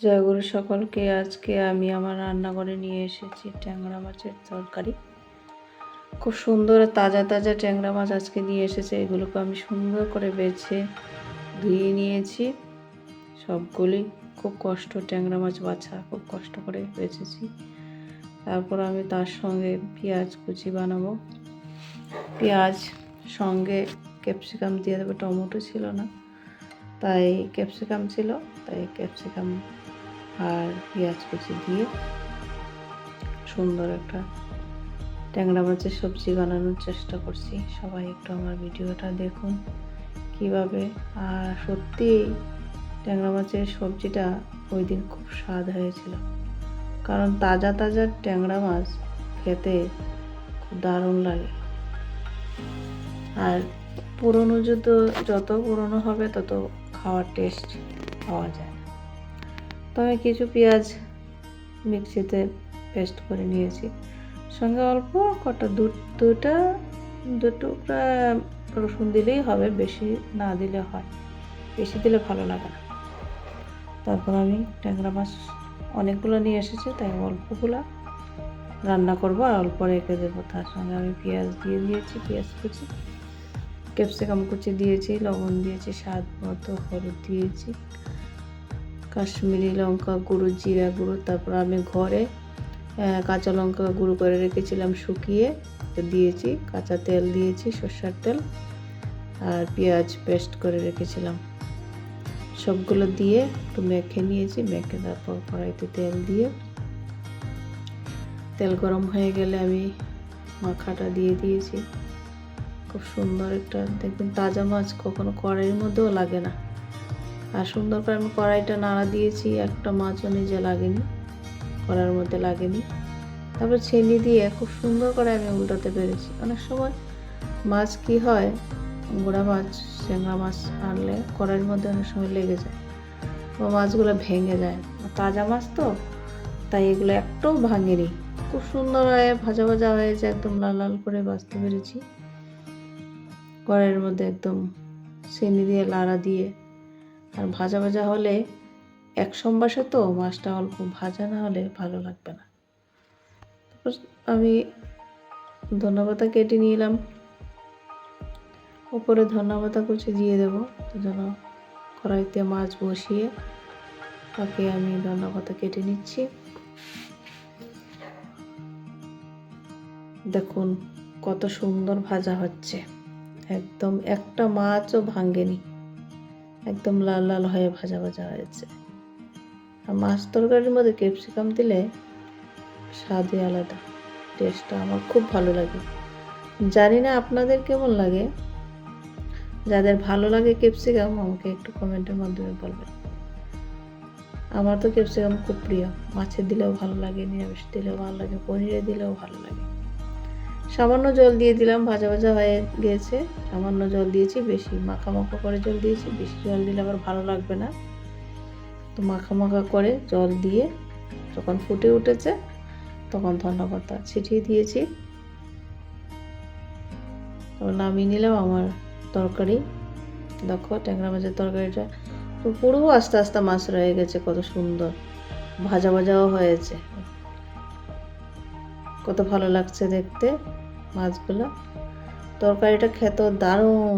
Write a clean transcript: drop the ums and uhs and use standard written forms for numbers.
জয়গুরু সকলকে। আজকে আমি আমার রান্নাঘরে নিয়ে এসেছি ট্যাংরা মাছের তরকারি। খুব সুন্দর তাজা তাজা ট্যাংরা মাছ আজকে নিয়ে এসেছে। এগুলোকে আমি সুন্দর করে বেছে ধুয়ে নিয়েছি। সবগুলি খুব কষ্ট, ট্যাংরা মাছ বাছা খুব কষ্ট করে বেছেছি। তারপর আমি তার সঙ্গে পেঁয়াজ কুচি বানাবো। পেঁয়াজ সঙ্গে ক্যাপসিকাম দিয়ে দেবো। টমেটো ছিল না, তাই ক্যাপসিকাম ছিল, তাই ক্যাপসিকাম আর পেঁয়াজ কুচি দিয়ে সুন্দর একটা ট্যাংরা মাছের সবজি বানানোর চেষ্টা করছি। সবাই একটু আমার ভিডিওটা দেখুন কিভাবে। আর সত্যি ট্যাংরা মাছের সবজিটা ওই দিন খুব স্বাদ হয়েছিল, কারণ তাজা তাজা ট্যাংরা মাছ খেতে খুব দারুণ লাগে। আর পুরনো যত পুরনো হবে তত খাওয়ার টেস্ট পাওয়া যায় না। তো আমি কিছু পেঁয়াজ মিক্সিতে পেস্ট করে নিয়েছি, সঙ্গে অল্প কটা দু টুকরা রসুন দিলেই হবে, বেশি না দিলে হয়, বেশি দিলে ভালো লাগে না। তারপর আমি ট্যাংরা মাছ অনেকগুলো নিয়ে এসেছি, তাই অল্পগুলো রান্না করবো আর অল্প রেখে দেবো। তার সঙ্গে আমি পেঁয়াজ দিয়ে দিয়েছি, পেঁয়াজ কুচি, ক্যাপসিকাম কুচি দিয়েছি, লবণ দিয়েছি, স্বাদ মতো হলুদ দিয়েছি, কাশ্মীরি লঙ্কা গুঁড়ো, জিরা গুঁড়ো। তারপর আমি ঘরে কাঁচা লঙ্কা গুঁড়ো করে রেখেছিলাম শুকিয়ে, দিয়েছি, কাঁচা তেল দিয়েছি, সরষের তেল, আর পেঁয়াজ পেস্ট করে রেখেছিলাম। সবগুলো দিয়ে একটু মেখে নিয়েছি। মেখে তারপর কড়াইতে তেল দিয়ে, তেল গরম হয়ে গেলে আমি মাখাটা দিয়ে দিয়েছি। খুব সুন্দর একটা, দেখবেন তাজা মাছ কখনো কড়াইয়ের মধ্যেও লাগে না। আর সুন্দর করে আমি কড়াইটা নাড়া দিয়েছি, একটা মাছও নিজে লাগেনি, কড়াইয়ের মধ্যে লাগেনি। তারপর ছেনি দিয়ে খুব সুন্দর করে আমি উল্টাতে পেরেছি। অনেক সময় মাছ কি হয়, গুঁড়া মাছ, ট্যাংরা মাছ আনলে কড়াইয়ের মধ্যে অনেক সময় লেগে যায় বা মাছগুলো ভেঙে যায়। তাজা মাছ তো, তাই এগুলো একটাও ভাঙেনি। খুব সুন্দর হয়ে ভাজা ভাজা হয়েছে, একদম লাল লাল করে ভাজতে পেরেছি কড়াইয়ের মধ্যে, একদম চিনি দিয়ে লাড়া দিয়ে। আর ভাজা ভাজা হলে এক সম্বাসে তো মাছটা অল্প ভাজা না হলে ভালো লাগবে না। তারপর আমি ধনেপাতা কেটে নিলাম, উপরে ধনেপাতা কুচি দিয়ে দেবো। তো যেন কড়াইতে মাছ বসিয়ে তাকে আমি ধনেপাতা কেটে নিচ্ছি। দেখুন কত সুন্দর ভাজা হচ্ছে, একদম একটা মাছও ভাঙেনি, একদম লাল লাল হয়ে ভাজা ভাজা হয়েছে। আর মাছ তরকারির মধ্যে ক্যাপসিকাম দিলে স্বাদই আলাদা, টেস্টটা আমার খুব ভালো লাগে। জানি না আপনাদের কেমন লাগে। যাদের ভালো লাগে ক্যাপসিকাম আমাকে একটু কমেন্টের মাধ্যমে বলবেন। আমার তো ক্যাপসিকাম খুব প্রিয়, মাছে দিলেও ভালো লাগে, নিরামিষ দিলেও ভালো লাগে, পনিরে দিলেও ভালো লাগে। সামান্য জল দিয়ে দিলাম, ভাজা ভাজা হয়ে গিয়েছে, সামান্য জল দিয়েছি, বেশি মাখা মাখা করে জল দিয়েছি। বেশি জল দিলে আবার ভালো লাগবে না, তো মাখা মাখা করে জল দিয়ে যখন ফুটে উঠেছে তখন ধনেপাতা ছিটিয়ে দিয়েছি। তারপর নামিয়ে নিলাম আমার তরকারি। দেখো ট্যাংরা মাছের তরকারিটা তো পুরো আস্তে আস্তে মাছ রয়ে গেছে, কত সুন্দর ভাজা ভাজাও হয়েছে, কত ভালো লাগছে দেখতে মাছগুলো। তরকারিটা খেতে দারুণ।